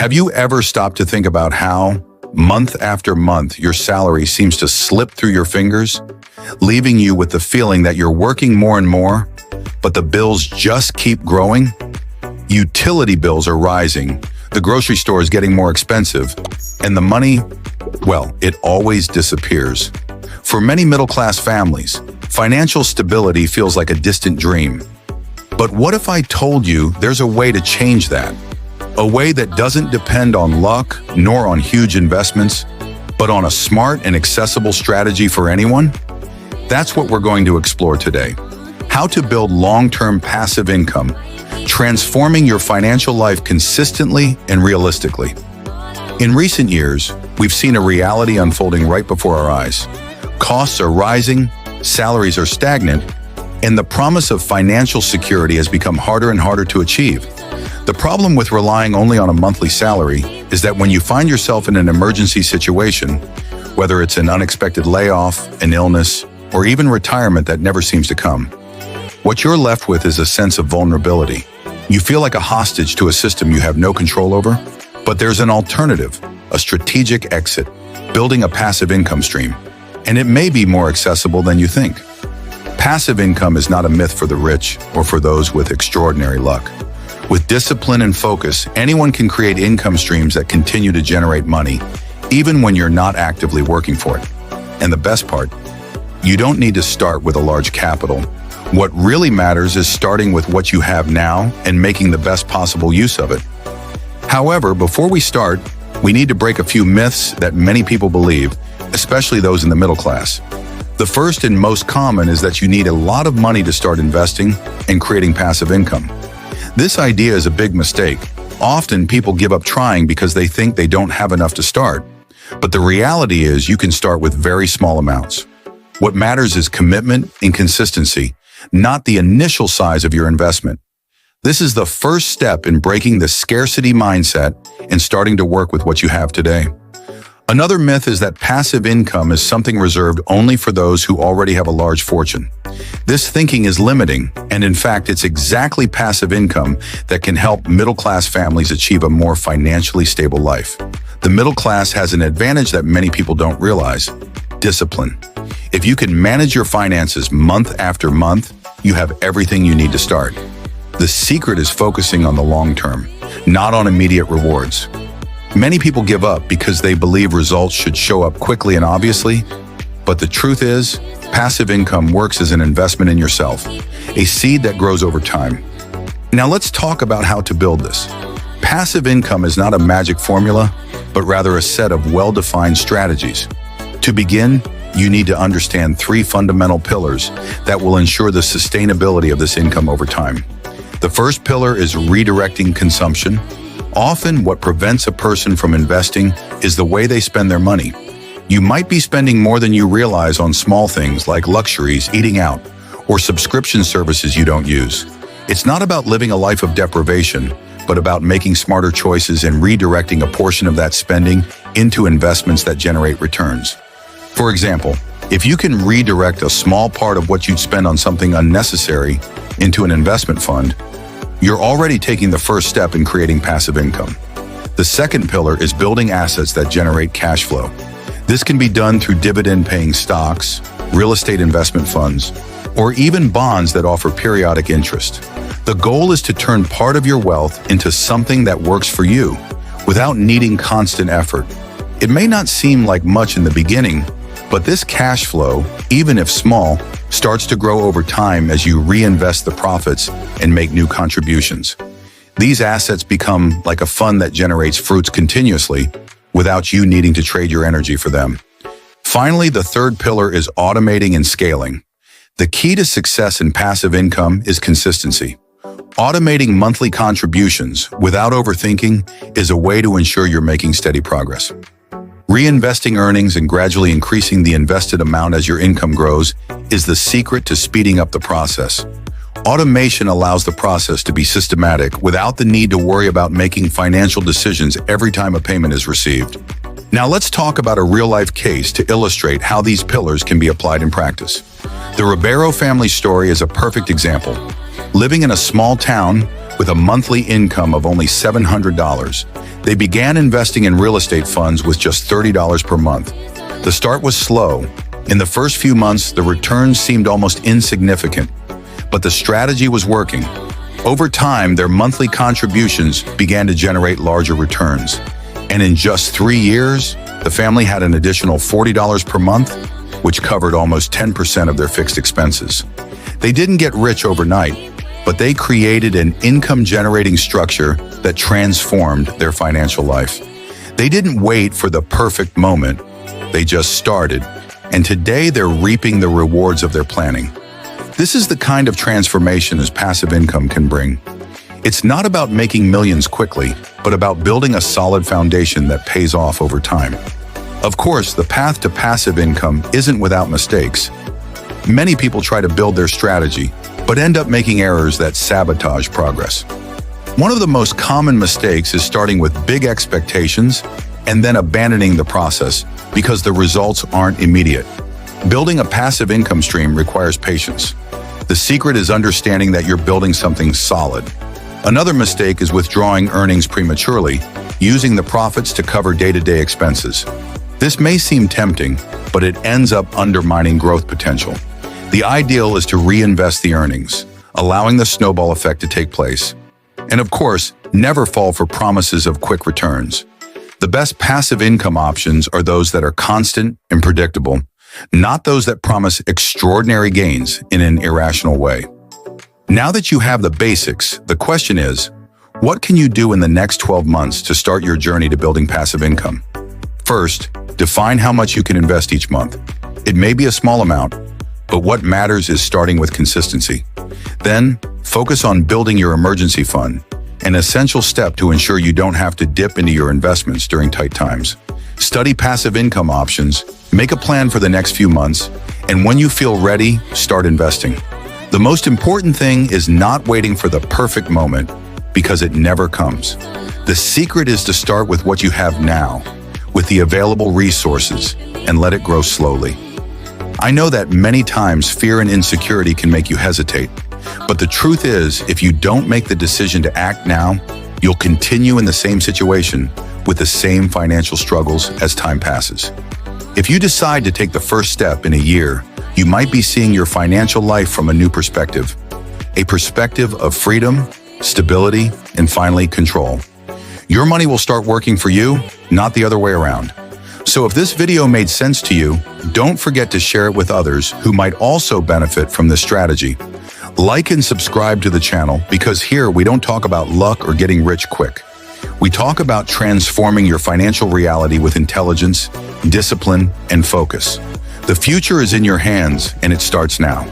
Have you ever stopped to think about how, month after month, your salary seems to slip through your fingers, leaving you with the feeling that you're working more and more, but the bills just keep growing? Utility bills are rising, the grocery store is getting more expensive, and the money, well, it always disappears. For many middle-class families, financial stability feels like a distant dream. But what if I told you there's a way to change that? A way that doesn't depend on luck nor on huge investments, but on a smart and accessible strategy for anyone? That's what we're going to explore today. How to build long-term passive income, transforming your financial life consistently and realistically. In recent years, we've seen a reality unfolding right before our eyes. Costs are rising, salaries are stagnant, and the promise of financial security has become harder and harder to achieve. The problem with relying only on a monthly salary is that when you find yourself in an emergency situation, whether it's an unexpected layoff, an illness, or even retirement that never seems to come, what you're left with is a sense of vulnerability. You feel like a hostage to a system you have no control over, but there's an alternative, a strategic exit, building a passive income stream, and it may be more accessible than you think. Passive income is not a myth for the rich or for those with extraordinary luck. With discipline and focus, anyone can create income streams that continue to generate money, even when you're not actively working for it. And the best part, you don't need to start with a large capital. What really matters is starting with what you have now and making the best possible use of it. However, before we start, we need to break a few myths that many people believe, especially those in the middle class. The first and most common is that you need a lot of money to start investing and creating passive income. This idea is a big mistake. Often people give up trying because they think they don't have enough to start. But the reality is you can start with very small amounts. What matters is commitment and consistency, not the initial size of your investment. This is the first step in breaking the scarcity mindset and starting to work with what you have today. Another myth is that passive income is something reserved only for those who already have a large fortune. This thinking is limiting, and in fact, it's exactly passive income that can help middle-class families achieve a more financially stable life. The middle class has an advantage that many people don't realize: discipline. If you can manage your finances month after month, you have everything you need to start. The secret is focusing on the long term, not on immediate rewards. Many people give up because they believe results should show up quickly and obviously, but the truth is, passive income works as an investment in yourself, a seed that grows over time. Now let's talk about how to build this. Passive income is not a magic formula, but rather a set of well-defined strategies. To begin, you need to understand 3 fundamental pillars that will ensure the sustainability of this income over time. The first pillar is redirecting consumption. Often, what prevents a person from investing is the way they spend their money. You might be spending more than you realize on small things like luxuries, eating out, or subscription services you don't use. It's not about living a life of deprivation, but about making smarter choices and redirecting a portion of that spending into investments that generate returns. For example, if you can redirect a small part of what you'd spend on something unnecessary into an investment fund, you're already taking the first step in creating passive income. The second pillar is building assets that generate cash flow. This can be done through dividend-paying stocks, real estate investment funds, or even bonds that offer periodic interest. The goal is to turn part of your wealth into something that works for you without needing constant effort. It may not seem like much in the beginning, but this cash flow, even if small, starts to grow over time as you reinvest the profits and make new contributions. These assets become like a fund that generates fruits continuously without you needing to trade your energy for them. Finally, the third pillar is automating and scaling. The key to success in passive income is consistency. Automating monthly contributions without overthinking is a way to ensure you're making steady progress. Reinvesting earnings and gradually increasing the invested amount as your income grows is the secret to speeding up the process. Automation allows the process to be systematic without the need to worry about making financial decisions every time a payment is received. Now let's talk about a real-life case to illustrate how these pillars can be applied in practice. The Ribeiro family story is a perfect example. Living in a small town, with a monthly income of only $700. They began investing in real estate funds with just $30 per month. The start was slow. In the first few months, the returns seemed almost insignificant, but the strategy was working. Over time, their monthly contributions began to generate larger returns. And in just 3 years, the family had an additional $40 per month, which covered almost 10% of their fixed expenses. They didn't get rich overnight, but they created an income-generating structure that transformed their financial life. They didn't wait for the perfect moment. They just started, and today they're reaping the rewards of their planning. This is the kind of transformation as passive income can bring. It's not about making millions quickly, but about building a solid foundation that pays off over time. Of course, the path to passive income isn't without mistakes. Many people try to build their strategy, but end up making errors that sabotage progress. One of the most common mistakes is starting with big expectations and then abandoning the process because the results aren't immediate. Building a passive income stream requires patience. The secret is understanding that you're building something solid. Another mistake is withdrawing earnings prematurely, using the profits to cover day-to-day expenses. This may seem tempting, but it ends up undermining growth potential. The ideal is to reinvest the earnings, allowing the snowball effect to take place. And of course, never fall for promises of quick returns. The best passive income options are those that are constant and predictable, not those that promise extraordinary gains in an irrational way. Now that you have the basics, the question is, what can you do in the next 12 months to start your journey to building passive income? First, define how much you can invest each month. It may be a small amount, but what matters is starting with consistency. Then, focus on building your emergency fund, an essential step to ensure you don't have to dip into your investments during tight times. Study passive income options, make a plan for the next few months, and when you feel ready, start investing. The most important thing is not waiting for the perfect moment, because it never comes. The secret is to start with what you have now, with the available resources, and let it grow slowly. I know that many times fear and insecurity can make you hesitate, but the truth is, if you don't make the decision to act now, you'll continue in the same situation with the same financial struggles as time passes. If you decide to take the first step in a year, you might be seeing your financial life from a new perspective, a perspective of freedom, stability, and finally, control. Your money will start working for you, not the other way around. So if this video made sense to you, don't forget to share it with others who might also benefit from this strategy. Like and subscribe to the channel because here we don't talk about luck or getting rich quick. We talk about transforming your financial reality with intelligence, discipline, and focus. The future is in your hands, and it starts now.